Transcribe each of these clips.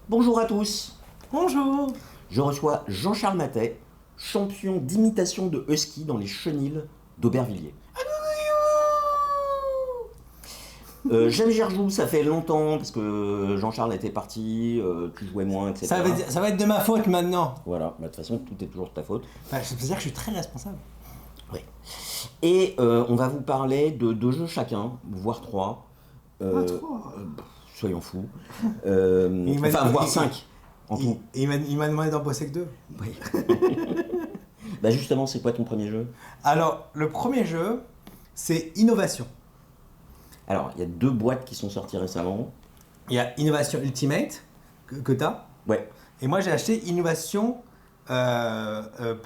Bonjour à tous, Bonjour. je reçois Jean-Charles Matet, champion d'imitation de husky dans les chenils d'Aubervilliers. J'aime Gerjou, ça fait longtemps, parce que Jean-Charles était parti, tu jouais moins, etc. Ça va être de ma faute maintenant. Voilà, bah, de toute façon, tout est toujours de ta faute. Ça veut dire que je suis très responsable. Oui. Et on va vous parler de deux jeux chacun, voire trois. Trois. Soyons fous. Il m'a Enfin, dit- voire il- cinq, en tout. Il m'a demandé d'en bosser que deux. Oui. Bah justement, c'est quoi ton premier jeu? Alors, le premier jeu, c'est Innovation. Alors, il y a deux boîtes qui sont sorties récemment. Il y a Innovation Ultimate, que tu as. Ouais, Et moi, j'ai acheté Innovation, pas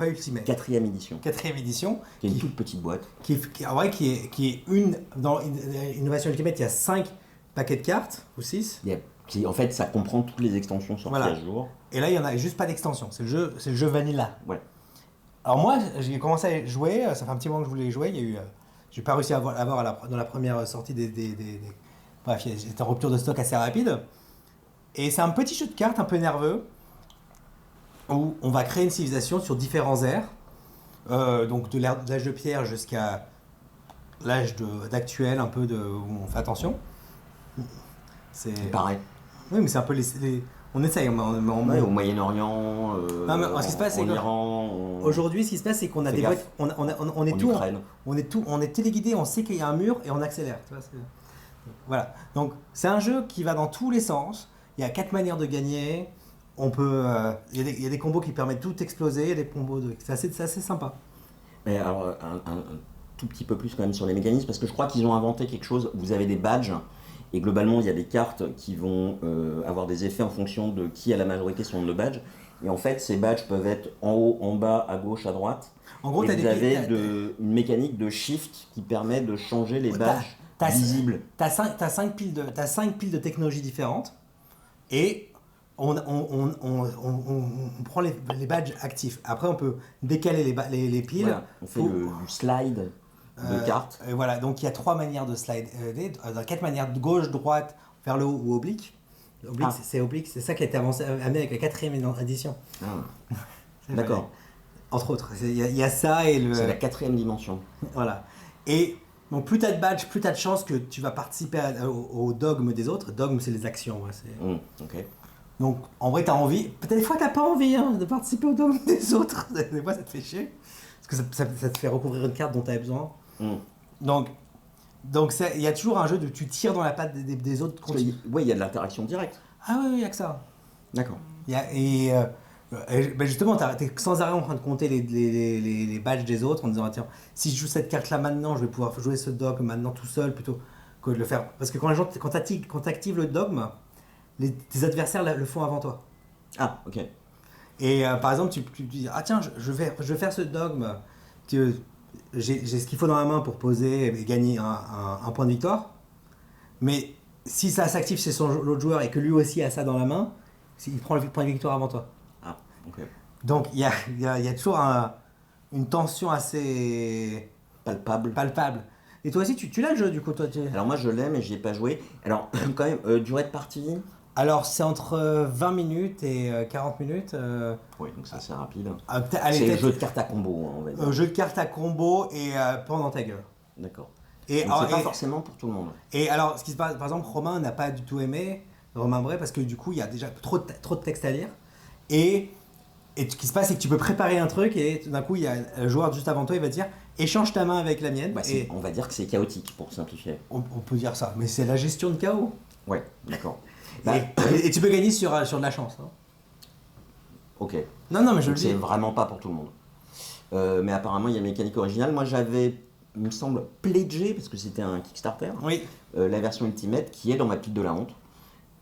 Ultimate. quatrième édition. Quatrième édition. Qui est une toute petite boîte. En vrai, qui est une. Dans Innovation Ultimate, il y a 5 paquets de cartes, ou 6. En fait, ça comprend toutes les extensions sorties Voilà. à ce jour. Et là, il n'y en a juste pas d'extension. C'est le jeu vanilla. Ouais. Alors moi, j'ai commencé à jouer, ça fait un petit moment que je voulais jouer, il y a eu, j'ai pas réussi à avoir dans la première sortie Bref, j'étais en rupture de stock assez rapide. Et c'est un petit jeu de cartes un peu nerveux, où on va créer une civilisation sur différents airs, donc de l'âge de pierre jusqu'à d'actuel, un peu où on fait attention. C'est... Pareil. Oui, mais c'est un peu on essaye, Ouais, au Moyen-Orient, Non, mais ce qui se passe, c'est en que Iran. Aujourd'hui, ce qui se passe, c'est qu'on a Fais des gaffe. boîtes, on est En tout, Ukraine. on est téléguidé, on sait qu'il y a un mur et on accélère. Tu vois, voilà. Donc c'est un jeu qui va dans tous les sens. Il y a 4 manières de gagner. On peut, il y a des combos qui permettent tout exploser. Il y a des combos c'est assez sympa. Mais alors, un tout petit peu plus quand même sur les mécanismes, parce que je crois qu'ils ont inventé quelque chose. Vous avez des badges, et globalement, il y a des cartes qui vont avoir des effets en fonction de qui a la majorité sur le badge. Et en fait, ces badges peuvent être en haut, en bas, à gauche, à droite. En gros, Et t'as vous avez une mécanique de shift qui permet de changer les badges visibles. T'as 5 piles de technologies différentes et on prend les badges actifs. Après, on peut décaler les piles. Voilà, on fait du slide de cartes. Voilà, donc il y a 3 manières de slide, 4 manières de gauche, droite, vers le haut ou oblique. Oblique, c'est oblique, c'est ça qui a été amené avec la 4e édition. Ah. D'accord. Entre autres, il y a ça et C'est la 4e dimension. Voilà. Et donc plus t'as de badge, plus t'as de chances que tu vas participer au dogme des autres. Dogme, c'est les actions. Ouais, Ok. Donc en vrai, t'as envie. Peut-être des fois, t'as pas envie de participer au dogme des autres. Des fois, ça te fait chier. Parce que ça te fait recouvrir une carte dont t'avais besoin. Donc il y a toujours un jeu de tu tires dans la patte des autres. Oui, il y a de l'interaction directe. Ah oui, il y a que ça. D'accord. Ben justement, t'es sans arrêt en train de compter les badges des autres en disant ah, tiens, si je joue cette carte là maintenant, je vais pouvoir jouer ce dogme maintenant tout seul plutôt que de le faire. Parce que quand t'actives le dogme, tes adversaires le font avant toi. Ah, ok. Et par exemple, tu dis ah tiens, je vais faire ce dogme, j'ai ce qu'il faut dans la main pour poser et gagner un point de victoire. Mais si ça s'active chez l'autre joueur et que lui aussi a ça dans la main, il prend le point de victoire avant toi. Ah, ok. Donc il y a toujours une tension assez Palpable. Et toi aussi, tu l'as le jeu du coup, toi Alors moi je l'aime mais j'y ai pas joué. Alors quand même, durée de partie. Alors c'est entre 20 minutes et 40 minutes. Oui, donc ça c'est rapide. Allez, C'est le jeu de cartes à combo, hein, on va dire. jeu de cartes à combo et pendant ta gueule. D'accord. Et Donc c'est pas forcément pour tout le monde. Et alors, ce qui se passe, par exemple, Romain n'a pas du tout aimé, Romain Bray, parce que du coup, il y a déjà trop de texte à lire. Et ce qui se passe, c'est que tu peux préparer un truc et tout d'un coup, il y a le joueur juste avant toi, il va te dire échange ta main avec la mienne. Bah, et on va dire que c'est chaotique pour simplifier. on peut dire ça, mais c'est la gestion de chaos. Ouais, d'accord. Et tu peux gagner sur de la chance. Hein. Ok. Non, mais je le Donc c'est dis. vraiment pas pour tout le monde. Mais apparemment il y a une mécanique originale. Moi j'avais, il me semble, pledgé, parce que c'était un Kickstarter, Oui. la version Ultimate qui est dans ma pile de la honte.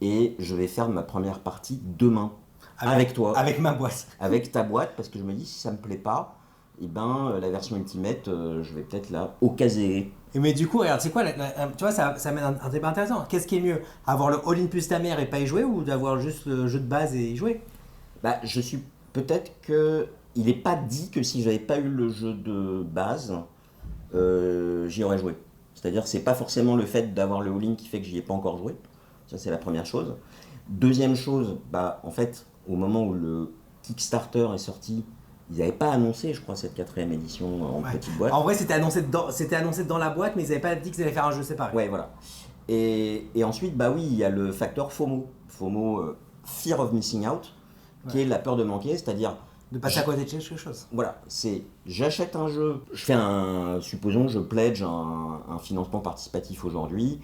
Et je vais faire ma première partie demain. Avec toi. Avec ma boîte. Avec ta boîte, parce que je me dis si ça me plaît pas, et la version Ultimate, je vais peut-être la occaser. Mais du coup, regarde, c'est quoi tu vois, ça amène un débat intéressant. Qu'est-ce qui est mieux, avoir le all-in plus ta mère et pas y jouer, ou d'avoir juste le jeu de base et y jouer? Bah, je suis peut-être que il n'est pas dit que si j'avais pas eu le jeu de base, j'y aurais joué. C'est-à-dire, c'est pas forcément le fait d'avoir le all-in qui fait que j'y ai pas encore joué. Ça, c'est la première chose. Deuxième chose, en fait, au moment où le Kickstarter est sorti, ils n'avaient pas annoncé, je crois, cette 4e édition en petite boîte. En vrai, c'était annoncé dans la boîte, mais ils n'avaient pas dit qu'ils allaient faire un jeu séparé. Ouais, voilà. Et ensuite, oui, il y a le facteur FOMO. FOMO, Fear of Missing Out, qui est la peur de manquer, c'est-à-dire... De passer à côté de quelque chose. Voilà, j'achète un jeu, supposons que je pledge un financement participatif aujourd'hui,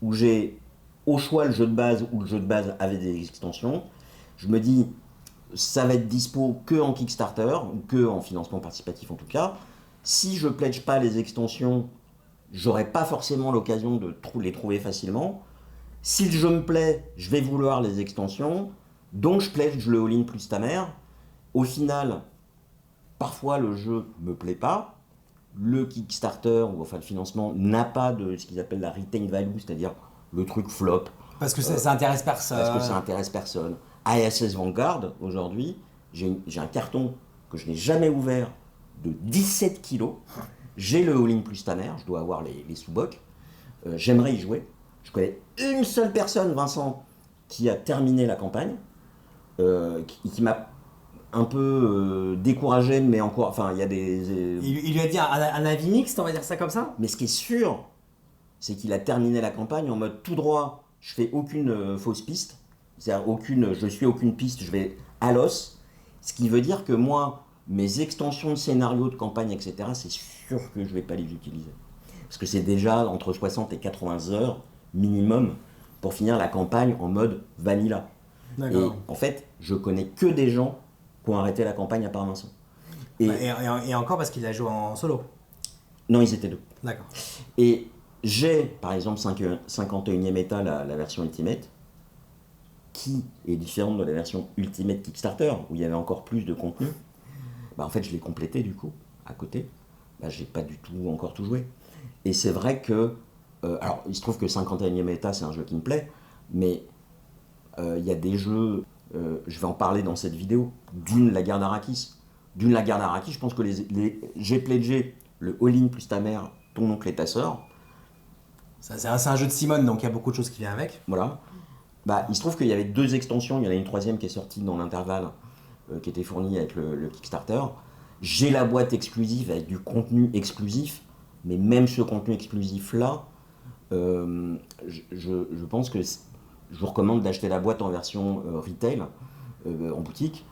où j'ai au choix le jeu de base ou le jeu de base avec des extensions. Je me dis, ça va être dispo que en Kickstarter, ou que en financement participatif en tout cas. Si je pledge pas les extensions, j'aurai pas forcément l'occasion de les trouver facilement. Si le jeu me plaît, je vais vouloir les extensions, donc je pledge le all-in plus ta mère. Au final, parfois le jeu me plaît pas, le Kickstarter, ou enfin le financement, n'a pas de ce qu'ils appellent la retain value, c'est-à-dire le truc flop. Parce que ça intéresse personne. Parce que ça intéresse personne. ISS Vanguard, aujourd'hui, j'ai un carton que je n'ai jamais ouvert de 17 kilos. J'ai le all-in plus ta mère, je dois avoir les sous-bocs. J'aimerais y jouer. Je connais une seule personne, Vincent, qui a terminé la campagne, qui m'a un peu découragé, mais encore, enfin, il y a des... Il lui a dit un avis mixte, on va dire ça comme ça. Mais ce qui est sûr, c'est qu'il a terminé la campagne en mode tout droit, je fais aucune fausse piste, c'est-à-dire je suis aucune piste, je vais à l'os, ce qui veut dire que moi, mes extensions de scénario, de campagne, etc., c'est sûr que je ne vais pas les utiliser. Parce que c'est déjà entre 60 et 80 heures minimum pour finir la campagne en mode vanilla. D'accord. Et en fait, je connais que des gens qui ont arrêté la campagne à part Vincent. Et encore parce qu'il a joué en solo. Non, ils étaient deux. D'accord. Et j'ai, par exemple, 51e état, la version Ultimate, qui est différente de la version Ultimate Kickstarter, où il y avait encore plus de contenu. En fait, je l'ai complété du coup, à côté. J'ai pas du tout encore tout joué. Et c'est vrai que... alors, il se trouve que 51e état, c'est un jeu qui me plaît, mais il y a des jeux... je vais en parler dans cette vidéo. Dune, la guerre d'Arrakis. Dune, la guerre d'Arrakis, je pense que j'ai pledgé le all-in plus ta mère, ton oncle et ta sœur. C'est un jeu de Simone, donc il y a beaucoup de choses qui viennent avec. Voilà. Il se trouve qu'il y avait 2 extensions, il y en a une 3e qui est sortie dans l'intervalle, qui était fournie avec le Kickstarter. J'ai la boîte exclusive avec du contenu exclusif, mais même ce contenu exclusif-là, je pense que je vous recommande d'acheter la boîte en version retail, en boutique,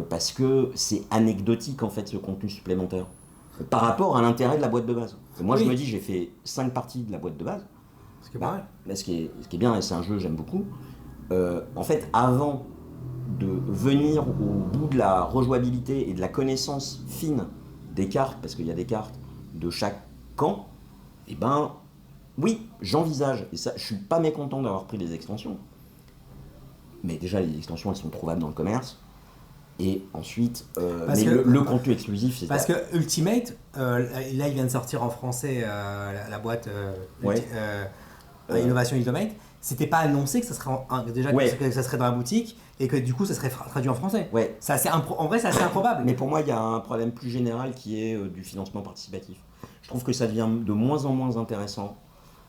parce que c'est anecdotique en fait ce contenu supplémentaire, par rapport à l'intérêt de la boîte de base. Et moi je me dis, j'ai fait 5 parties de la boîte de base. Ce qui est pareil. Ce qui est bien, et c'est un jeu que j'aime beaucoup, en fait, avant de venir au bout de la rejouabilité et de la connaissance fine des cartes, parce qu'il y a des cartes de chaque camp, oui, j'envisage, et ça, je suis pas mécontent d'avoir pris des extensions. Mais déjà, les extensions, elles sont trouvables dans le commerce. Et ensuite, le contenu exclusif, c'est... Parce que Ultimate, là, il vient de sortir en français la boîte Innovation Ultimate. C'était pas annoncé que ça serait que ça serait dans la boutique et que du coup ça serait traduit en français. Ouais. En vrai, c'est assez improbable. Mais pour moi, il y a un problème plus général qui est du financement participatif. Je trouve que ça devient de moins en moins intéressant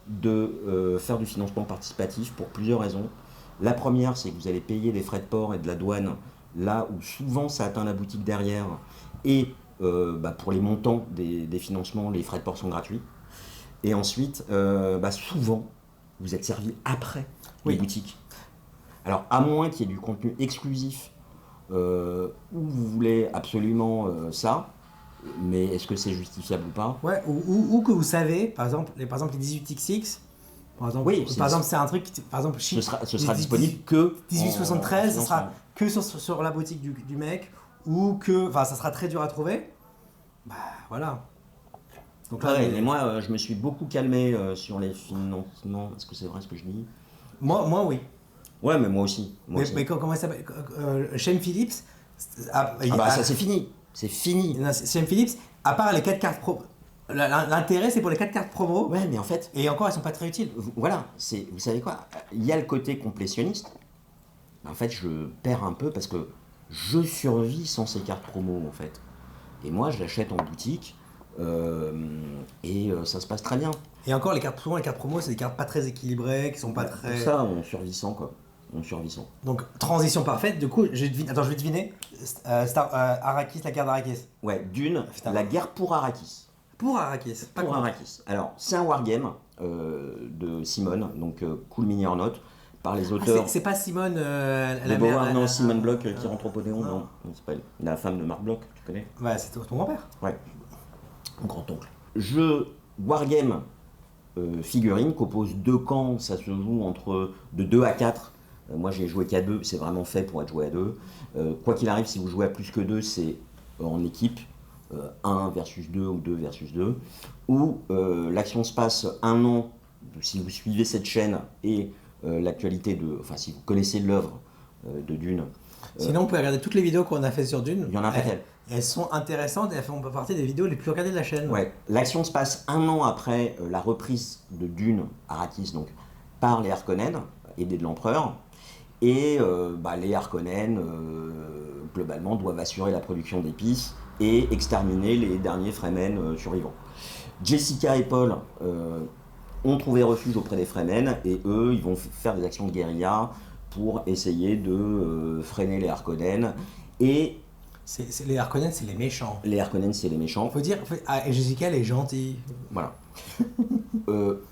de faire du financement participatif pour plusieurs raisons. La première, c'est que vous allez payer des frais de port et de la douane là où souvent ça atteint la boutique derrière. Et pour les montants des financements, les frais de port sont gratuits. Et ensuite, souvent, vous êtes servi après les boutiques. Alors, à moins qu'il y ait du contenu exclusif où vous voulez absolument ça, mais est-ce que c'est justifiable ou pas? Ouais, ou que vous savez, par exemple les 18XX, par exemple, c'est un truc, par exemple, ce sera disponible que 1873, ce sera que sur la boutique du mec, ou que, ça sera très dur à trouver. Voilà. Donc là, mais moi, je me suis beaucoup calmé sur les financements. Est-ce que c'est vrai ce que je dis? Moi, oui. Ouais, mais moi aussi. Mais comment il s'appelle? Shane Phillips. Ça c'est fini. C'est fini. Shane Phillips, à part les 4 cartes pro. L'intérêt, c'est pour les 4 cartes promo. Ouais, mais en fait. Et encore, elles sont pas très utiles. Voilà. Vous savez quoi? Il y a le côté complétionniste. En fait, je perds un peu parce que je survis sans ces cartes promo, en fait. Et moi, je l'achète en boutique. Et ça se passe très bien. Et encore, les cartes promo, c'est des cartes pas très équilibrées, qui sont pas très... Tout ça, on survit sans, quoi. en survissant. Donc, transition parfaite. Du coup, je vais deviner. Arrakis, la guerre d'Arrakis. Ouais, Dune, la guerre pour Arrakis. Pour Arrakis. Pour Arrakis. Alors, c'est un wargame de Simone, donc Cool Mini or Not, par les auteurs. C'est pas Simone, la mère. Non, Simone Bloch qui rentre au Panthéon, non, c'est pas elle. La femme de Marc Bloch, tu connais? Ouais, c'est ton grand-père. Ouais, mon grand-oncle. Jeu wargame figurine qu'oppose deux camps, ça se joue entre de 2 à 4. Moi j'ai joué qu'à 2, c'est vraiment fait pour être joué à 2. Quoi qu'il arrive, si vous jouez à plus que 2, c'est en équipe, 1 versus 2 ou 2 versus 2, où l'action se passe un an, si vous suivez cette chaîne et l'actualité de. Enfin, si vous connaissez l'œuvre de Dune. Sinon, vous pouvez regarder toutes les vidéos qu'on a fait sur Dune. Il y en a un paquet. Elles sont intéressantes et elles font partie des vidéos les plus regardées de la chaîne. Ouais, l'action se passe un an après la reprise de Dune, Arrakis, donc par les Harkonnen, aidés de l'empereur. Et les Harkonnen, globalement, doivent assurer la production d'épices et exterminer les derniers Fremen survivants. Jessica et Paul ont trouvé refuge auprès des Fremen et eux, ils vont faire des actions de guérilla pour essayer de freiner les Harkonnen. Et les Harkonnen, c'est les méchants. Les Harkonnen, c'est les méchants. Faut dire, Jessica, elle est gentille. Voilà.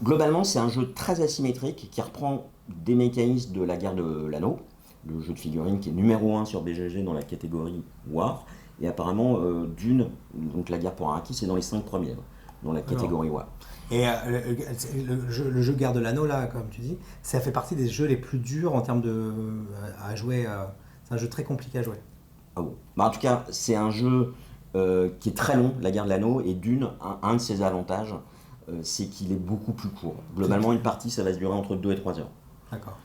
Globalement, c'est un jeu très asymétrique qui reprend des mécanismes de la guerre de l'anneau, le jeu de figurines qui est numéro 1 sur BGG dans la catégorie War. Et apparemment, Dune, donc la guerre pour Arrakis, c'est dans les 5 premiers, dans la catégorie War. Et le jeu Guerre de l'Anneau, là, comme tu dis, ça fait partie des jeux les plus durs en termes à jouer. C'est un jeu très compliqué à jouer. Ah bon. En tout cas, c'est un jeu qui est très long, la guerre de l'Anneau, et Dune, un de ses avantages, c'est qu'il est beaucoup plus court. Globalement, une partie, ça va se durer entre 2 et 3 heures. D'accord.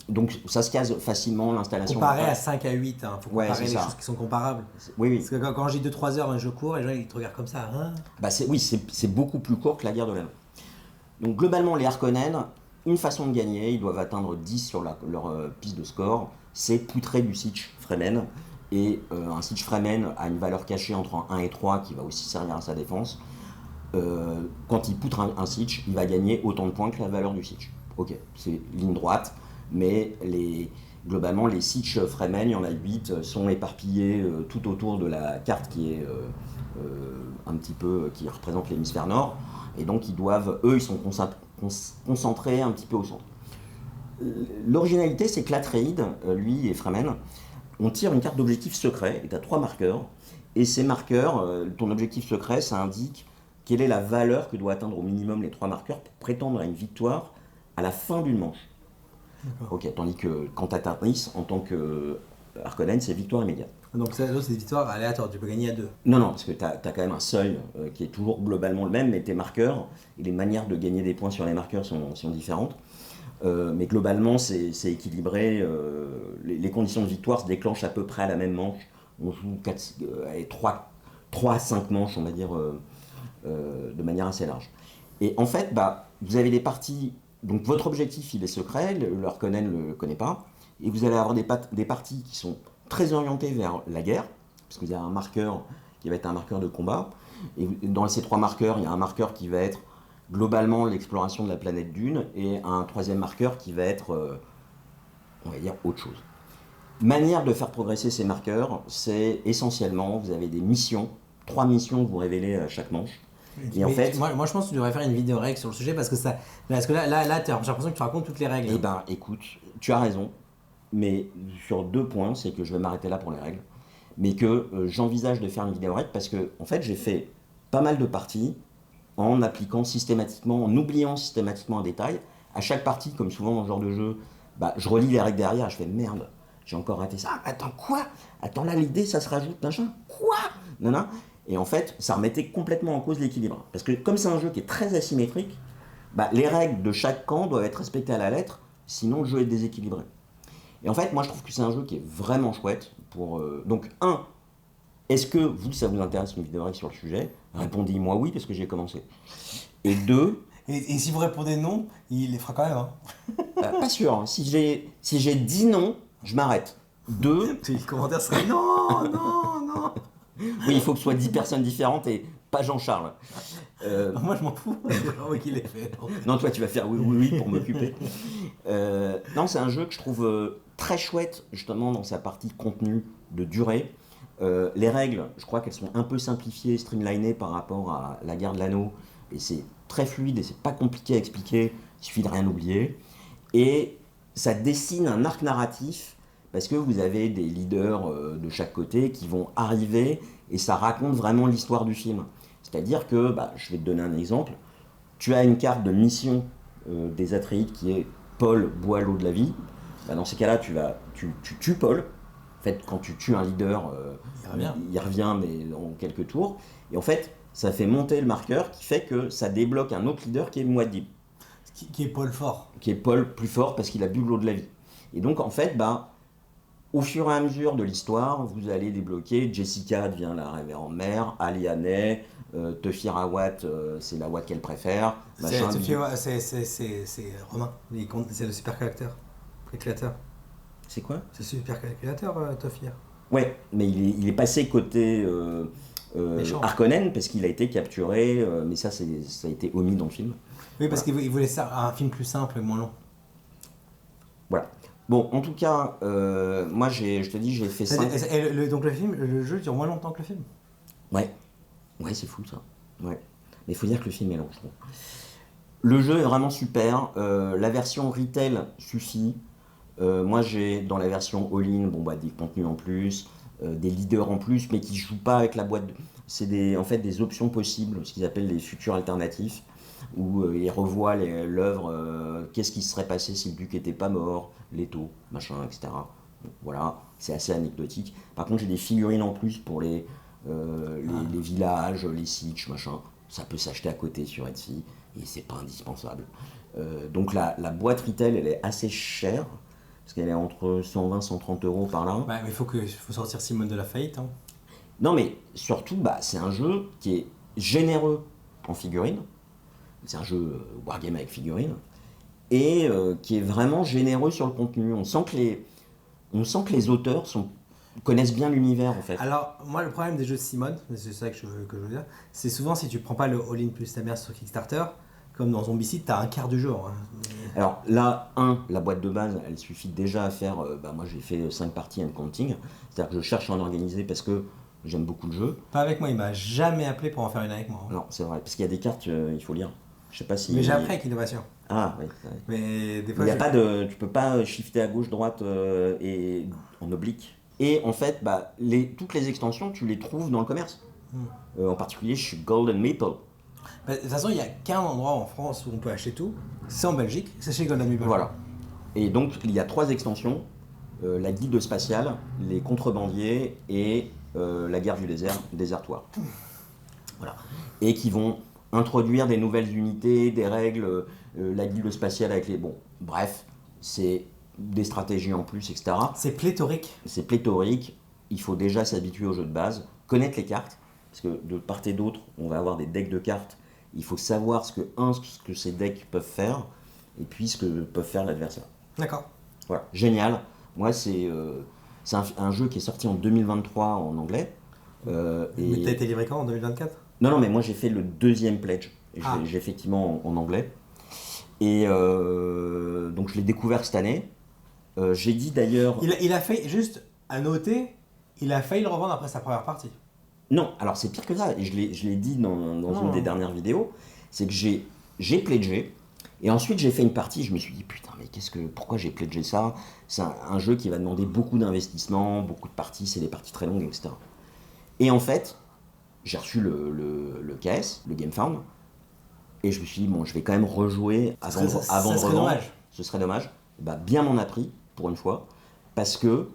Donc ça se case facilement, l'installation. Comparé à 5 à 8, il faut comparer les choses qui sont comparables. Oui. Parce que quand j'ai 2-3 heures un jeu court, les gens ils te regardent comme ça. Hein c'est beaucoup plus court que la guerre de l'Anneau. Donc globalement, les Harkonnen, une façon de gagner, ils doivent atteindre 10 sur leur piste de score, c'est poutrer du siege Fremen. Et un siege Fremen a une valeur cachée entre 1 et 3 qui va aussi servir à sa défense. Quand il poutre un siege, il va gagner autant de points que la valeur du siege. Ok, c'est ligne droite, mais globalement, les sieges Fremen, il y en a 8, sont éparpillés tout autour de la carte qui est un petit peu, qui représente l'hémisphère nord, et donc ils sont concentrés un petit peu au centre. L'originalité, c'est que l'Atréide, lui et Fremen, on tire une carte d'objectif secret, et tu as 3 marqueurs, et ces marqueurs, ton objectif secret, ça indique quelle est la valeur que doit atteindre au minimum les 3 marqueurs pour prétendre à une victoire à la fin d'une manche. Ok, tandis que quand tu atteins 10, en tant que Harkonnen, c'est victoire immédiate. Donc c'est des victoires aléatoires, tu peux gagner à 2. Non, parce que tu as quand même un seuil qui est toujours globalement le même, mais tes marqueurs et les manières de gagner des points sur les marqueurs sont différentes. Mais globalement, c'est équilibré. Les conditions de victoire se déclenchent à peu près à la même manche. On joue 3 à 5 manches, on va dire, de manière assez large. Et en fait, vous avez des parties. Donc votre objectif, il est secret, le Harkonnen ne le connaît pas. Et vous allez avoir des parties qui sont très orientées vers la guerre, parce que vous avez un marqueur qui va être un marqueur de combat. Et dans ces 3 marqueurs, il y a un marqueur qui va être globalement l'exploration de la planète Dune, et un 3e marqueur qui va être, on va dire, autre chose. Manière de faire progresser ces marqueurs, c'est essentiellement, vous avez des missions, 3 missions que vous révélez à chaque manche. Et en fait, moi je pense que tu devrais faire une vidéo règle sur le sujet parce que là j'ai l'impression que tu racontes toutes les règles. Eh ben écoute, tu as raison, mais sur 2 points, c'est que je vais m'arrêter là pour les règles, mais que j'envisage de faire une vidéo règle parce que en fait j'ai fait pas mal de parties en appliquant systématiquement, en oubliant systématiquement un détail. À chaque partie, comme souvent dans ce genre de jeu, je relis les règles derrière, je fais merde, j'ai encore raté ça. Attends, quoi? Attends, là l'idée ça se rajoute, machin. Quoi? Non. Et en fait, ça remettait complètement en cause l'équilibre. Parce que comme c'est un jeu qui est très asymétrique, les règles de chaque camp doivent être respectées à la lettre, sinon le jeu est déséquilibré. Et en fait, moi je trouve que c'est un jeu qui est vraiment chouette. Donc, est-ce que ça vous intéresse une vidéo règle sur le sujet? Répondez-moi oui, parce que j'ai commencé. Et 2... Et si vous répondez non, il les fera quand même. Hein. Pas sûr. Hein. Si j'ai dit non, je m'arrête. 2... Les commentaires seraient non. Oui, il faut que ce soit 10 personnes différentes et pas Jean-Charles. Moi, je m'en fous. C'est moi qui l'ai fait. Non, toi, tu vas faire oui, oui, oui pour m'occuper. Non, c'est un jeu que je trouve très chouette, justement, dans sa partie contenu de durée. Les règles, je crois qu'elles sont un peu simplifiées, streamlinées par rapport à la guerre de l'anneau. Et c'est très fluide et c'est pas compliqué à expliquer. Il suffit de rien oublier. Et ça dessine un arc narratif parce que vous avez des leaders de chaque côté qui vont arriver et ça raconte vraiment l'histoire du film. C'est-à-dire que, je vais te donner un exemple, tu as une carte de mission des Atreides qui est Paul boit l'eau de la vie. Dans ces cas-là, tu tues Paul. En fait, quand tu tues un leader, il revient mais en quelques tours. Et en fait, ça fait monter le marqueur qui fait que ça débloque un autre leader qui est Muad'Dib. Qui est Paul fort. Qui est Paul plus fort parce qu'il a bu de l'eau de la vie. Et donc, en fait, au fur et à mesure de l'histoire, vous allez débloquer. Jessica devient la révérende mère, Alianay, Tefir Awat, c'est la Watt qu'elle préfère. C'est Romain, c'est le super calculateur. C'est quoi? C'est le super calculateur, Tefir. Ouais, mais il est passé côté Harkonnen parce qu'il a été capturé, mais ça a été omis dans le film. Oui, parce qu'il voulait ça un film plus simple et moins long. Voilà. Bon, en tout cas, moi, je te dis, j'ai fait 5... Donc le jeu dure moins longtemps que le film. Ouais, c'est fou ça. Ouais. Mais il faut dire que le film est long, je trouve. Le jeu est vraiment super. La version retail suffit. Moi, j'ai dans la version all-in, des contenus en plus, des leaders en plus, mais qui ne jouent pas avec la boîte. C'est en fait des options possibles, ce qu'ils appellent les futurs alternatifs, où ils revoient l'œuvre, qu'est-ce qui se serait passé si le duc n'était pas mort, l'étau, machin, etc. Donc, voilà, c'est assez anecdotique. Par contre, j'ai des figurines en plus pour les villages, les sitches, machin. Ça peut s'acheter à côté sur Etsy et c'est pas indispensable. Donc la boîte retail, elle est assez chère parce qu'elle est entre 120 et 130 euros par là. Mais il faut sortir Simone de la faillite. Hein. Non, mais surtout, c'est un jeu qui est généreux en figurines. C'est un jeu wargame avec figurines et qui est vraiment généreux sur le contenu. On sent que les auteurs connaissent bien l'univers en fait. Alors, moi, le problème des jeux de Simone, c'est ça que je veux dire, c'est souvent si tu prends pas le all-in plus ta mère sur Kickstarter, comme dans Zombicide, tu as un quart du jeu. Hein. Alors là, la boîte de base, elle suffit déjà à faire. Moi, j'ai fait 5 parties and counting. C'est-à-dire que je cherche à en organiser parce que j'aime beaucoup le jeu. Pas avec moi, il m'a jamais appelé pour en faire une avec moi. Non, c'est vrai. Parce qu'il y a des cartes, il faut lire. Je sais pas si. Mais j'ai appris avec Innovation. Ah, oui. Mais des fois. Tu peux pas shifter à gauche, droite et en oblique. Et en fait, toutes les extensions, tu les trouves dans le commerce. En particulier chez Golden Maple. De toute façon, il n'y a qu'un endroit en France où on peut acheter tout, c'est en Belgique, c'est chez Golden Maple. Voilà. Et donc, il y a 3 extensions, la guilde spatiale, les contrebandiers et la guerre du désert, désertoire. Voilà. Et qui vont introduire des nouvelles unités, des règles, la guilde spatiale avec les... Bon, bref, c'est des stratégies en plus, etc. C'est pléthorique. C'est pléthorique. Il faut déjà s'habituer au jeu de base, connaître les cartes, parce que de part et d'autre, on va avoir des decks de cartes. Il faut savoir ce que ces decks peuvent faire, et puis ce que peuvent faire l'adversaire. D'accord. Voilà, génial. Moi, c'est un jeu qui est sorti en 2023 en anglais. Mais t'as été livré quand, en 2024 ? Non, mais moi j'ai fait le 2e pledge. J'ai effectivement en anglais. Et donc je l'ai découvert cette année. J'ai dit d'ailleurs... Il a fait, juste à noter, il a failli le revendre après sa première partie. Non, alors c'est pire que ça, et je l'ai dit dans une des dernières vidéos, c'est que j'ai pledgé, et ensuite j'ai fait une partie, je me suis dit putain mais pourquoi j'ai pledgé ça? C'est un jeu qui va demander beaucoup d'investissement, beaucoup de parties, c'est des parties très longues, etc. Et en fait, j'ai reçu le KS, le Game Farm, et je me suis dit je vais quand même rejouer avant de revendre. Dommage. Ce serait dommage. Bien m'en a pris, pour une fois, parce que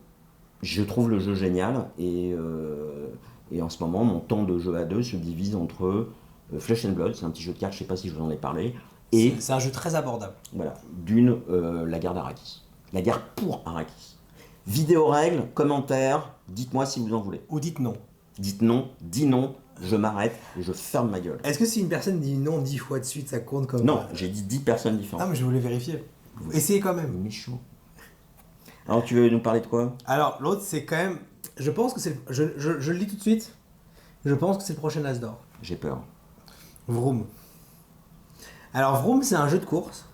je trouve le jeu génial, et en ce moment, mon temps de jeu à 2 se divise entre Flesh and Blood, c'est un petit jeu de cartes, je sais pas si je vous en ai parlé, et... C'est un jeu très abordable. Voilà, la guerre d'Arrakis. La guerre pour Arrakis. Vidéo règles, commentaires, dites-moi si vous en voulez. Ou dites non. Dites non, dis non, je m'arrête et je ferme ma gueule. Est-ce que si une personne dit non 10 fois de suite, ça compte comme... Non, j'ai dit 10 personnes différentes. Ah mais je voulais vérifier. Essayez quand même. Méchant. Alors tu veux nous parler de quoi? Alors l'autre c'est quand même... Je pense que c'est... Je le dis tout de suite. Je pense que c'est le prochain As d'or. J'ai peur. Vroom. Alors Vroom, c'est un jeu de course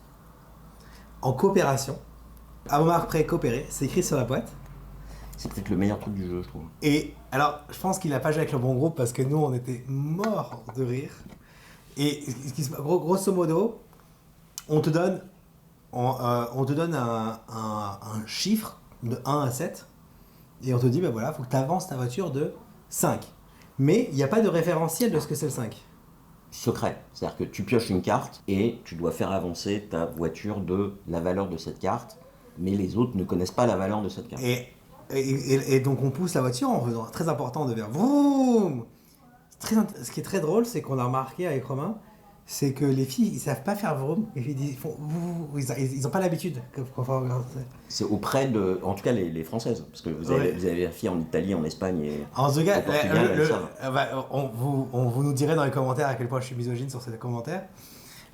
en coopération. À moment près coopérer, c'est écrit sur la boîte. C'est peut-être le meilleur truc du jeu, je trouve. Et alors, je pense qu'il n'a pas joué avec le bon groupe parce que nous, on était morts de rire. Et grosso modo, on te donne, on te donne un chiffre de 1 à 7 et on te dit, ben voilà, il faut que tu avances ta voiture de 5. Mais il n'y a pas de référentiel de ce que c'est le 5. Secret. C'est-à-dire que tu pioches une carte et tu dois faire avancer ta voiture de la valeur de cette carte, mais les autres ne connaissent pas la valeur de cette carte. Et donc on pousse la voiture en faisant très important de faire vroom. Ce qui est très drôle, c'est qu'on a remarqué avec Romain, c'est que les filles, ils savent pas faire vroom. Ils font ils ont pas l'habitude. C'est auprès de, en tout cas les françaises, parce que vous avez des filles en Italie, en Espagne et en tout cas, au Portugal, elles savent. vous nous direz dans les commentaires à quel point je suis misogyne sur ces commentaires.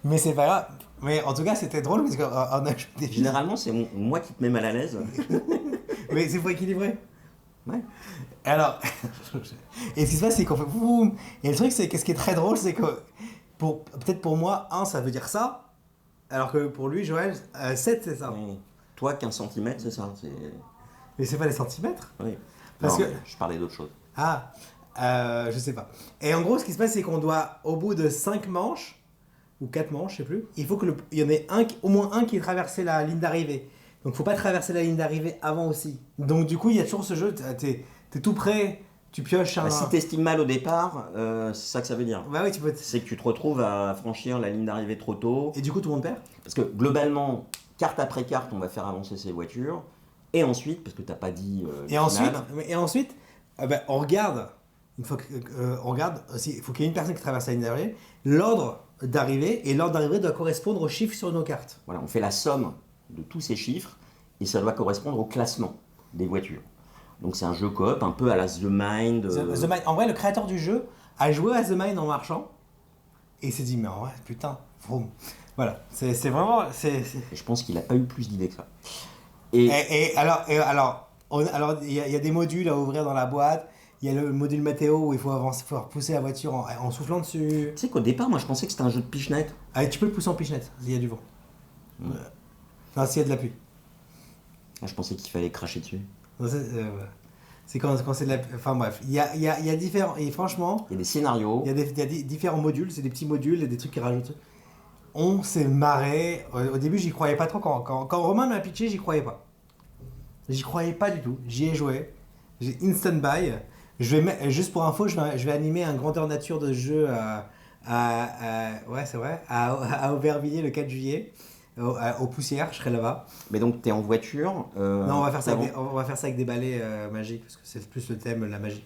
Mais c'est pas grave. Mais en tout cas, c'était drôle parce qu'on a des filles. Généralement, c'est moi qui te mets mal à l'aise. Mais c'est pour équilibrer. Ouais. Alors, et ce qui se passe, c'est qu'on fait boum. Et le truc, c'est que ce qui est très drôle, c'est que peut-être pour moi, 1, ça veut dire ça, alors que pour lui, Joël, 7, c'est ça. Oui. Toi, 15 cm, c'est ça. Mais c'est pas les centimètres. Oui. Parce Non, que... je parlais d'autre chose. Ah, je sais pas. Et en gros, ce qui se passe, c'est qu'on doit, au bout de 5 manches, ou 4 manches, je sais plus, il faut qu'il y en ait au moins un qui ait traversé la ligne d'arrivée. Donc faut pas traverser la ligne d'arrivée avant aussi. Donc du coup, il y a toujours ce jeu, t'es tout près, tu pioches un... Si t'estimes mal au départ, c'est ça que ça veut dire. Bah oui, tu peux... C'est que tu te retrouves à franchir la ligne d'arrivée trop tôt. Et du coup, tout le monde perd. Parce que globalement, carte après carte, on va faire avancer ces voitures. Et ensuite, parce que t'as pas dit et ensuite, on regarde, une fois on regarde, il faut qu'il y ait une personne qui traverse la ligne d'arrivée, l'ordre d'arrivée, et l'ordre d'arrivée doit correspondre aux chiffres sur nos cartes. Voilà, on fait la somme de tous ces chiffres, et ça doit correspondre au classement des voitures. Donc c'est un jeu coop, un peu à la The Mind. The Mind. En vrai, le créateur du jeu a joué à The Mind en marchant, et il s'est dit, mais en vrai, putain, vroom. Voilà, c'est vraiment... Et je pense qu'il n'a pas eu plus d'idées que ça. Alors, il y a des modules à ouvrir dans la boîte. Il y a le module météo où il faut avancer, faut repousser la voiture en soufflant dessus. Tu sais qu'au départ, moi je pensais que c'était un jeu de pichenette. Ah, tu peux le pousser en pichenette, s'il y a du vent. Non, s'il y a de la pluie. Ah, je pensais qu'il fallait cracher dessus. Non, c'est quand c'est de la... Enfin bref, il y a différents... Et franchement... Il y a des scénarios. Il y a différents modules, c'est des petits modules, il y a des trucs qui rajoutent. On s'est marré. Au début, j'y croyais pas trop. Quand Romain m'a pitché, j'y croyais pas. J'y croyais pas du tout. J'y ai joué. J'ai instant buy. Juste pour info, je vais animer un grandeur nature de jeu ouais, c'est vrai, à Aubervilliers le 4 juillet. Aux Poussières, je serai là-bas. Mais donc, tu es en voiture. Non, on va faire ça avec des balais magiques, parce que c'est plus le thème, la magie.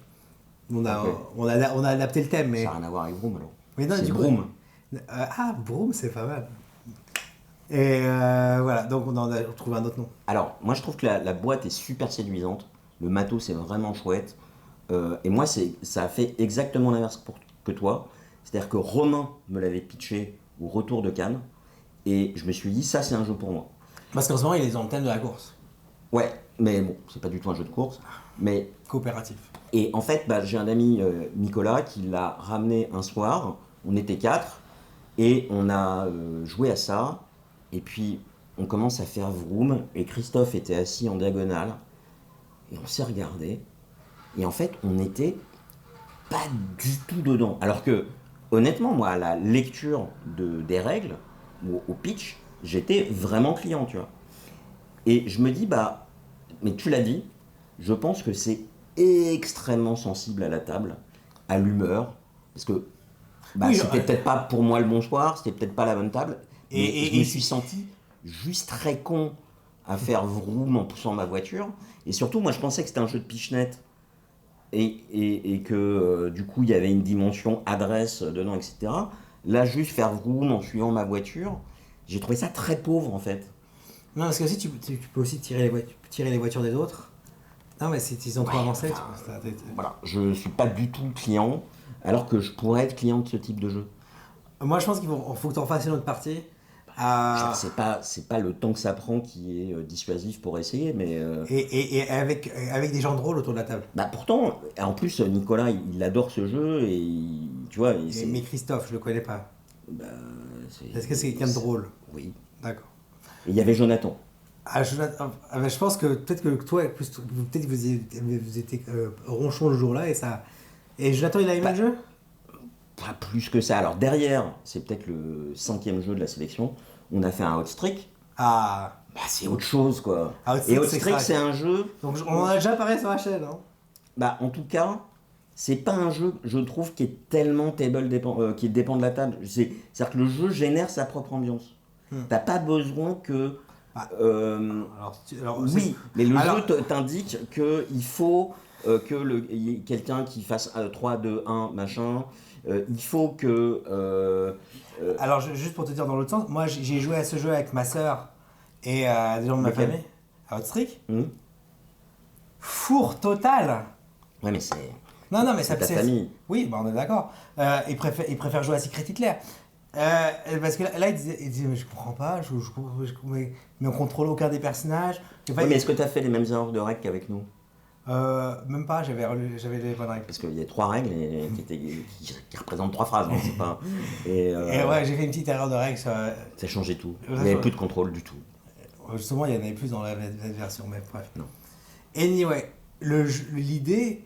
On a adapté le thème, mais... Ça n'a rien à voir avec Vroom, alors. Mais non, c'est Vroom. Vroom, c'est pas mal. Et voilà, donc on en a trouvé un autre nom. Alors, moi je trouve que la boîte est super séduisante. Le matos c'est vraiment chouette. Et moi, ça a fait exactement l'inverse que toi. C'est-à-dire que Romain me l'avait pitché au retour de Cannes. Et je me suis dit, ça c'est un jeu pour moi. Parce qu'en ce moment, il est dans le thème de la course. Ouais, mais bon, c'est pas du tout un jeu de course. Mais... Coopératif. Et en fait, j'ai un ami, Nicolas, qui l'a ramené un soir. On était 4. Et on a joué à ça. Et puis, on commence à faire vroom. Et Christophe était assis en diagonale. Et on s'est regardé. Et en fait, on n'était pas du tout dedans. Alors que, honnêtement, moi, à la lecture des règles, ou au pitch, j'étais vraiment client, tu vois. Et je me dis, mais tu l'as dit, je pense que c'est extrêmement sensible à la table, à l'humeur. Parce que c'était peut-être pas pour moi le bon soir, c'était peut-être pas la bonne table. Et je me suis senti juste très con à faire vroom en poussant ma voiture. Et surtout, moi, je pensais que c'était un jeu de pichenette et que du coup, il y avait une dimension adresse dedans, etc. Là, juste faire vroom en suivant ma voiture, j'ai trouvé ça très pauvre, en fait. Non, parce que aussi, tu peux aussi tirer les voitures des autres. Non, mais si ils ont trop avancé... Voilà, je suis pas du tout client, alors que je pourrais être client de ce type de jeu. Moi, je pense faut que tu en fasses une autre partie. Euh, C'est pas le temps que ça prend qui est dissuasif pour essayer, mais et avec des gens drôles autour de la table. bah pourtant, en plus Nicolas il adore ce jeu et tu vois, Mais Christophe, je le connais pas. bah, Est-ce que c'est quelqu'un de drôle? Oui. D'accord. Et il y avait Jonathan. Ah, je pense que peut-être que toi, peut-être que vous étiez ronchon le jour-là et ça. Et Jonathan, il a aimé le jeu? Pas plus que ça. Alors derrière, c'est peut-être le 5e jeu de la sélection. On a fait un hot streak. Ah, Bah, c'est autre chose quoi. Hot Streak, Et hot c'est streak, crack. c'est un jeu. donc on en a déjà parlé sur la chaîne, hein. Bah, en tout cas, c'est pas un jeu, je trouve, qui est tellement qui dépend de la table. C'est-à-dire que le jeu génère sa propre ambiance. T'as pas besoin que. Ah, euh, alors, oui, mais le alors- jeu t'indique qu'il faut il y ait quelqu'un qui fasse 3, 2, 1, machin. Il faut que. Alors, juste pour te dire dans l'autre sens, moi j'ai joué à ce jeu avec ma soeur et des gens de ma Lequel? famille. À Outstreak. hmm Four total. Ouais, mais c'est. Non, mais C'est ça ta famille. Oui, bah, on est d'accord. Il préfère jouer à Secret Hitler. Parce que là, il disait mais je comprends pas, mais on contrôle aucun des personnages. Ouais, mais est-ce que t'as fait les mêmes erreurs de règles qu'avec nous? Même pas, j'avais les bonnes règles. Parce qu'il y a 3 règles qui représentent 3 phrases. Hein, c'est pas... Et, Et ouais, j'ai fait une petite erreur de règle. ça changeait tout. Il Ouais, n'y avait ouais. plus de contrôle du tout. Justement, il y en avait plus dans la version, mais bref. Non. Anyway, l'idée,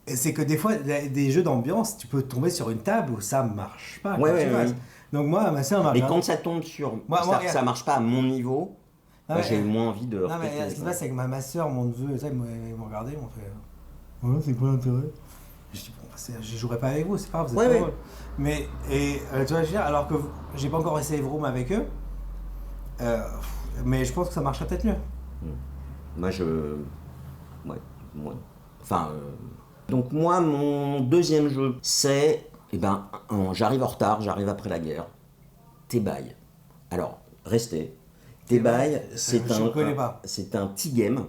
c'est que des fois, des jeux d'ambiance, tu peux tomber sur une table où ça marche pas. Ouais, quand ouais, tu passes. ouais. Donc moi, ma soeur m'a Mais regardé. quand ça tombe sur. Moi, c'est-à-dire que regarde. ça marche pas à mon niveau, Non, bah, mais- j'ai moins envie de. Non, mais répéter, ce qui se quoi. passe, c'est que ma soeur, mon neveu, ça, ils m'ont regardé, ils m'ont fait. Ouais, c'est quoi l'intérêt? Je dis, bon, je jouerai pas avec vous, c'est pas grave, vous êtes Ouais, pas ouais. drôle. Mais, tu vois, je veux dire, alors que j'ai pas encore essayé Vroom avec eux, euh, mais je pense que ça marcherait peut-être mieux. Moi, je. Ouais. Moi. Enfin. Donc, moi, mon deuxième jeu, c'est. Eh ben, j'arrive en retard, j'arrive après la guerre. Tebaï. Alors, restez. Tebaï, c'est je ne connais pas. c'est un T-game.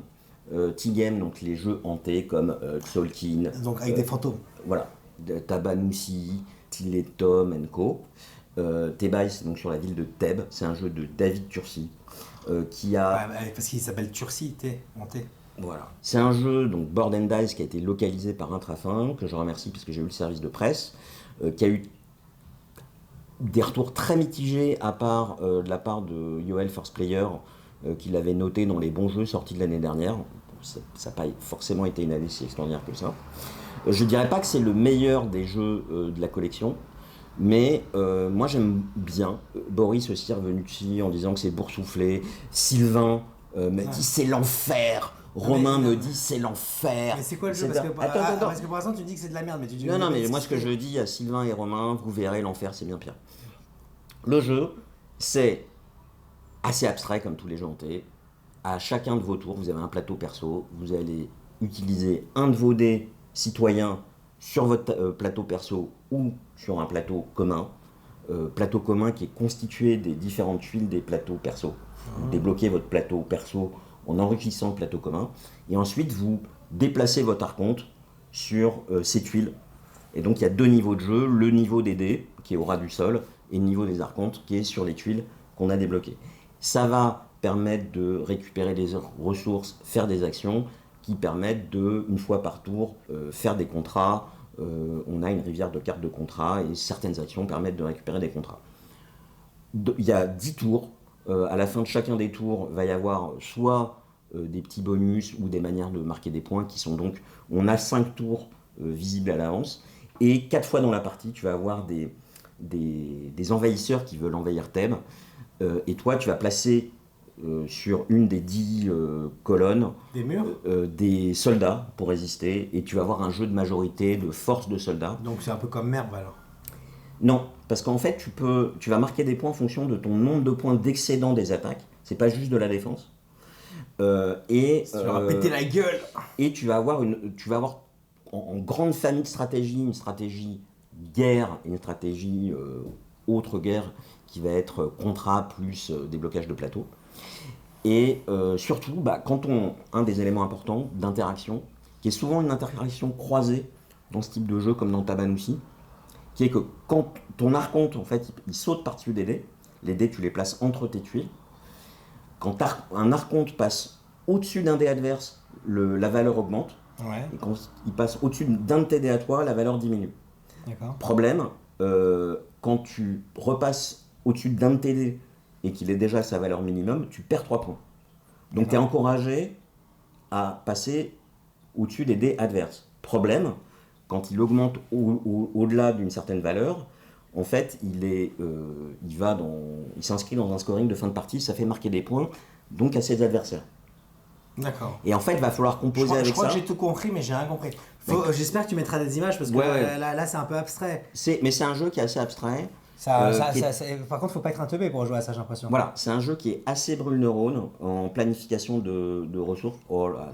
T-game, donc les jeux hantés comme Tzolk'in. Donc avec des fantômes. Voilà. Tabanoussi, Tiletom Co. Tebaï, c'est donc sur la ville de Thèbes. C'est un jeu de David Turci qui a. Ouais, parce qu'il s'appelle Turci, monté. Voilà. C'est un jeu, donc Board and Dice, qui a été localisé par Intrafin, que je remercie parce que j'ai eu le service de presse, qui a eu des retours très mitigés de la part de Yoel First Player, qui l'avait noté dans les bons jeux sortis de l'année dernière. Ça n'a pas forcément été une année si extraordinaire que ça. Je ne dirais pas que c'est le meilleur des jeux de la collection, mais moi j'aime bien. Boris aussi est revenu dessus en disant que c'est boursouflé. Sylvain me dit c'est l'enfer. Romain me dit c'est l'enfer. Mais c'est quoi le jeu? Parce que, Attends. parce que pour l'instant tu dis que c'est de la merde, mais tu dis. Non, mais moi ce que je dis à Sylvain et Romain, vous verrez, l'enfer c'est bien pire. Le jeu, c'est assez abstrait comme tous les jeux hantés. À chacun de vos tours, vous avez un plateau perso. Vous allez utiliser un de vos dés citoyens sur votre plateau perso ou sur un plateau commun. Plateau commun qui est constitué des différentes tuiles des plateaux perso. Vous débloquez votre plateau perso en enrichissant le plateau commun. Et ensuite, vous déplacez votre archonte sur ces tuiles. Et donc, il y a 2 niveaux de jeu. Le niveau des dés, qui est au ras du sol, et le niveau des archontes, qui est sur les tuiles qu'on a débloquées. Ça va permettre de récupérer des ressources, faire des actions qui permettent de, une fois par tour, faire des contrats. On a une rivière de cartes de contrats et certaines actions permettent de récupérer des contrats. Il y a 10 tours. À la fin de chacun des tours, va y avoir soit des petits bonus ou des manières de marquer des points qui sont donc... On a 5 tours visibles à l'avance. Et 4 fois dans la partie, tu vas avoir des envahisseurs qui veulent envahir Thèbes. Et toi, tu vas placer sur une des 10 colonnes Des murs. des soldats pour résister. Et tu vas avoir un jeu de majorité, de force de soldats. Donc c'est un peu comme Merve alors. Non, parce qu'en fait, tu vas marquer des points en fonction de ton nombre de points d'excédent des attaques. C'est pas juste de la défense. Tu vas péter la gueule. Et tu vas avoir en grande famille de stratégies, une stratégie guerre et une stratégie autre guerre qui va être contrat plus déblocage de plateau. Et surtout, un des éléments importants d'interaction, qui est souvent une interaction croisée dans ce type de jeu comme dans Tabanoussi, qui est que quand ton archonte, en fait, il saute par-dessus des dés, Les dés, tu les places entre tes tuiles. Quand un archonte passe au-dessus d'un dé adverse, la valeur augmente. Ouais, Et quand il passe au-dessus d'un de tes dés à toi, la valeur diminue. d'accord. Problème, quand tu repasses au-dessus d'un de tes dés et qu'il est déjà à sa valeur minimum, tu perds 3 points. Donc tu es encouragé à passer au-dessus des dés adverses. Problème, quand il augmente au-delà d'une certaine valeur, en fait, il s'inscrit dans un scoring de fin de partie, ça fait marquer des points, donc à ses adversaires. D'accord. Et en fait, il va falloir composer Je avec crois ça. que j'ai tout compris, mais j'ai rien compris. J'espère que tu mettras des images parce que Ouais. là c'est un peu abstrait. Mais c'est un jeu qui est assez abstrait. Par contre, faut pas être un teubé pour jouer à ça, j'ai l'impression. Voilà, c'est un jeu qui est assez brûle-neurone en planification de ressources. Oh là,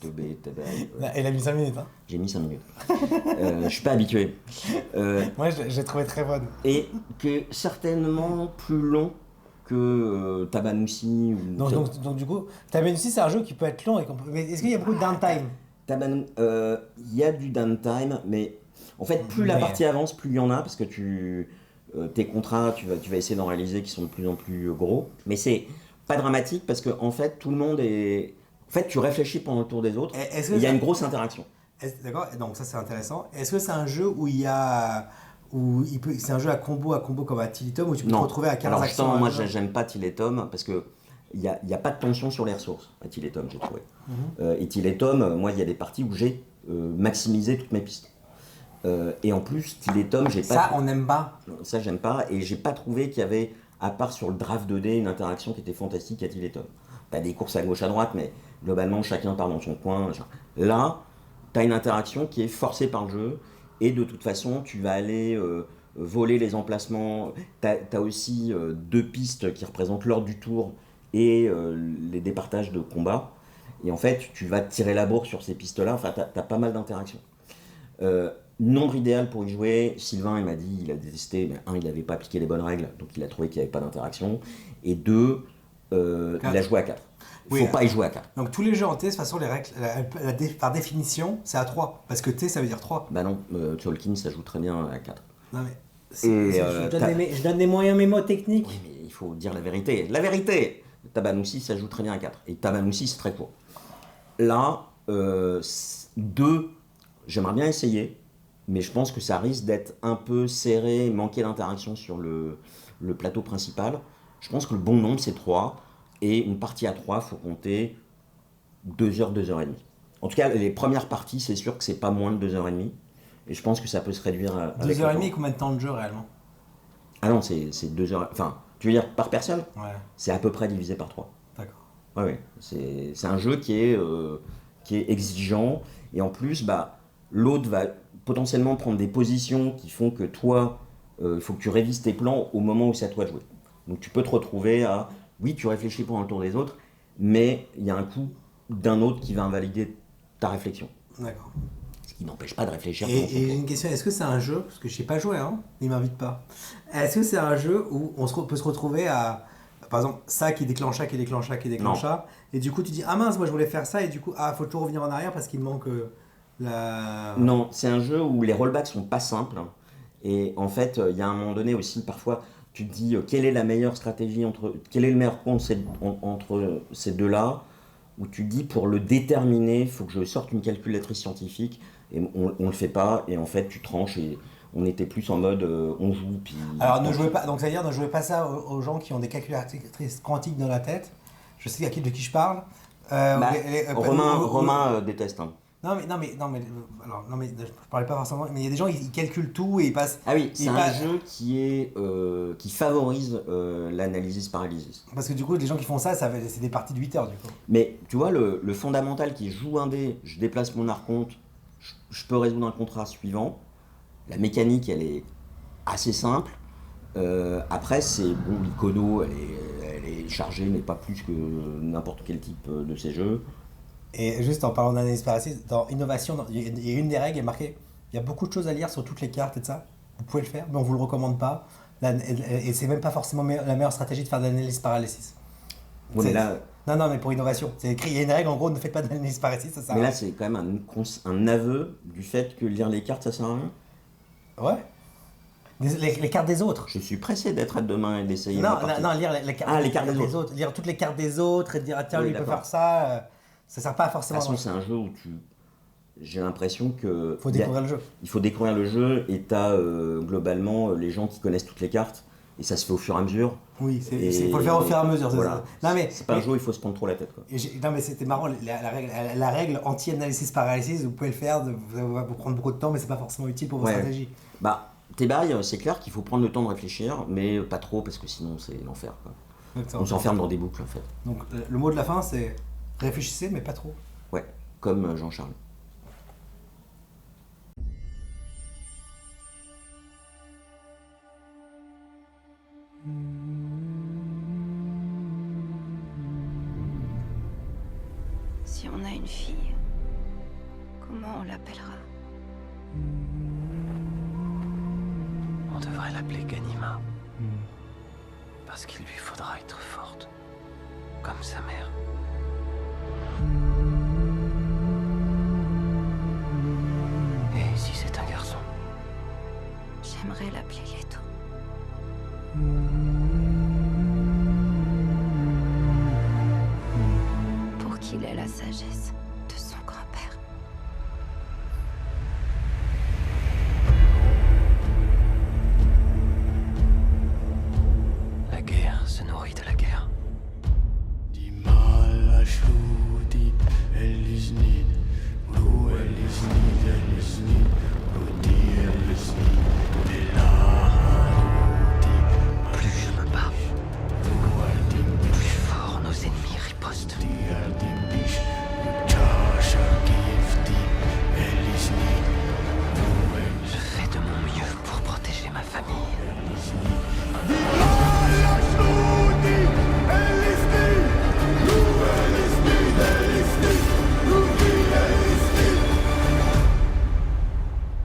teubé. Il a mis 5 minutes. Hein. J'ai mis 5 minutes. Je suis pas habitué. Moi, j'ai trouvé très bonne. Et que certainement plus long que Tabanusi ou Donc, du coup, Tabanusi, c'est un jeu qui peut être long. Mais est-ce qu'il y a beaucoup de downtime? Il y a du downtime, mais en fait, plus la partie avance, plus il y en a, parce que tes contrats, tu vas essayer d'en réaliser qui sont de plus en plus gros. Mais c'est pas dramatique, parce que en fait, tout le monde est... En fait, tu réfléchis pendant le tour des autres, et il y a une grosse interaction. D'accord, donc ça c'est intéressant. Est-ce que c'est un jeu où c'est un jeu à combo comme à Tilitum où tu peux te retrouver à 15 Alors, actions? justement, moi j'aime pas Tilitum parce que il y a pas de tension sur les ressources à Tilitum, j'ai trouvé. Et Tilitum, moi il y a des parties où j'ai maximisé toutes mes pistes. Et en plus, Tilitum, j'ai pas. Ça, on n'aime pas. Ça, j'aime pas, et j'ai pas trouvé qu'il y avait, à part sur le draft 2D, une interaction qui était fantastique à Tilitum. T'as des courses à gauche à droite, mais globalement chacun part dans son coin. Là, t'as une interaction qui est forcée par le jeu, et de toute façon, tu vas aller voler les emplacements. T'as aussi 2 pistes qui représentent l'ordre du tour et les départages de combat. Et en fait, tu vas tirer la bourre sur ces pistes-là. Enfin, t'as pas mal d'interactions. Nombre idéal pour y jouer, Sylvain il m'a dit il a détesté, mais il n'avait pas appliqué les bonnes règles, donc il a trouvé qu'il n'y avait pas d'interaction. Et 2, il a joué à 4. Il ne faut pas y jouer à 4. Donc tous les jeux en T, de toute façon, les règles, par définition, c'est à 3. Parce que T, ça veut dire 3. Bah non, Tolkien ça joue très bien à 4. Non mais... Je donne des moyens mémotechniques. Oui, mais il faut dire la vérité. La vérité, Tabanusi ça joue très bien à 4. Et Tabanusi c'est très court. Là, 2, j'aimerais bien essayer. Mais je pense que ça risque d'être un peu serré, manquer d'interaction sur le plateau principal. Je pense que le bon nombre, c'est 3. Et une partie à 3, il faut compter 2 heures, 2 heures et demie. En tout cas, les premières parties, c'est sûr que c'est pas moins de 2 heures et demie. Et je pense que ça peut se réduire à... 2 heures et demie et combien de temps de jeu réellement? Ah non, c'est 2 heures... Enfin, tu veux dire par personne? Ouais. C'est à peu près divisé par 3. D'accord. Ouais. C'est un jeu qui est exigeant. Et en plus, l'autre va potentiellement prendre des positions qui font que toi, il faut que tu révises tes plans au moment où c'est à toi de jouer. Donc tu peux te retrouver à, oui, tu réfléchis pendant le tour des autres, mais il y a un coup d'un autre qui va invalider ta réflexion. D'accord. Ce qui n'empêche pas de réfléchir. Et une question, est-ce que c'est un jeu, parce que je sais pas jouer, hein, il m'invite pas. Est-ce que c'est un jeu où peut se retrouver à, par exemple, ça qui déclenche ça, qui déclenche ça, qui déclenche ça, et du coup tu dis, ah mince, moi je voulais faire ça, et du coup, faut toujours revenir en arrière parce qu'il manque la... Non, c'est un jeu où les rollbacks sont pas simples. Et en fait, il y a un moment donné aussi, parfois, tu te dis quelle est la meilleure stratégie, quel est le meilleur point entre ces deux-là, où tu te dis pour le déterminer, il faut que je sorte une calculatrice scientifique, et on le fait pas, et en fait tu tranches, et on était plus en mode on joue, puis... Alors ne jouez pas, donc c'est-à-dire ne jouez pas ça aux gens qui ont des calculatrices quantiques dans la tête. Je sais de qui je parle. Romain déteste. Hein. Non mais je parlais pas forcément, mais il y a des gens ils calculent tout et ils passent. Ah oui, c'est un jeu qui favorise l'analysis paralysis. Parce que du coup les gens qui font ça c'est des parties de 8 heures du coup. Mais tu vois le fondamental qui joue un dé, je déplace mon archonte, je peux résoudre un contrat suivant. La mécanique elle est assez simple. Après c'est bon, l'icono elle est chargée mais pas plus que n'importe quel type de ces jeux. Et juste en parlant d'analyse paralysis, dans Innovation, il y a une des règles est marquée, il y a beaucoup de choses à lire sur toutes les cartes et de ça. Vous pouvez le faire, mais on vous le recommande pas. Et c'est même pas forcément la meilleure stratégie de faire de l'analyse paralysis. Ouais, mais là, non, mais pour Innovation. C'est écrit, il y a une règle en gros, ne faites pas d'analyse paralysis, ça sert à rien. Mais là, c'est quand même un aveu du fait que lire les cartes, ça sert à rien. Ouais. Les cartes des autres. Je suis pressé d'être à demain et d'essayer. Non, lire les cartes, les cartes des autres. Lire toutes les cartes des autres et dire ah, tiens, Oui, lui il peut d'accord. faire ça. Ça sert pas forcément. De toute façon, c'est un jeu où j'ai l'impression que. Faut découvrir le jeu. Il faut découvrir le jeu et t'as globalement les gens qui connaissent toutes les cartes et ça se fait au fur et à mesure. Oui, il faut le faire au fur et à mesure. Voilà. Non, mais, c'est pas un jeu où il faut se prendre trop la tête. Quoi. Non, mais c'était marrant, la règle anti-analysis paralysis, vous pouvez le faire, ça va vous prendre beaucoup de temps, mais c'est pas forcément utile pour vos stratégies. Bah, tes bails, c'est clair qu'il faut prendre le temps de réfléchir, mais pas trop parce que sinon c'est l'enfer. On s'enferme dans des boucles en fait. Donc le mot de la fin c'est réfléchissez, mais pas trop. Ouais, comme Jean-Charles. Si on a une fille, comment on l'appellera? On devrait l'appeler Ganima. Parce qu'il lui faudra être forte. Comme sa mère. Et si c'est un garçon? J'aimerais l'appeler Leto. Pour qu'il ait la sagesse de son grand-père. La guerre se nourrit de la guerre. Plus je me bats, plus fort nos ennemis ripostent. Je fais de mon mieux pour protéger ma famille.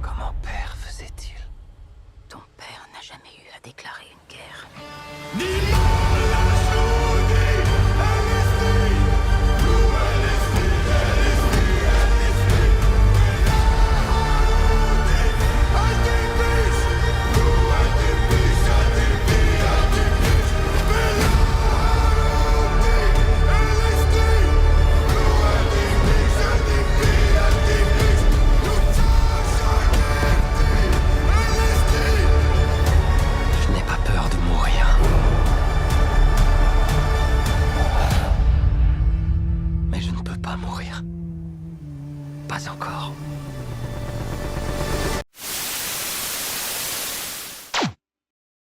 Comment père faisait-il? Ton père n'a jamais eu à déclarer une guerre. Je n'ai pas peur de mourir. Mais je ne peux pas mourir. Pas encore.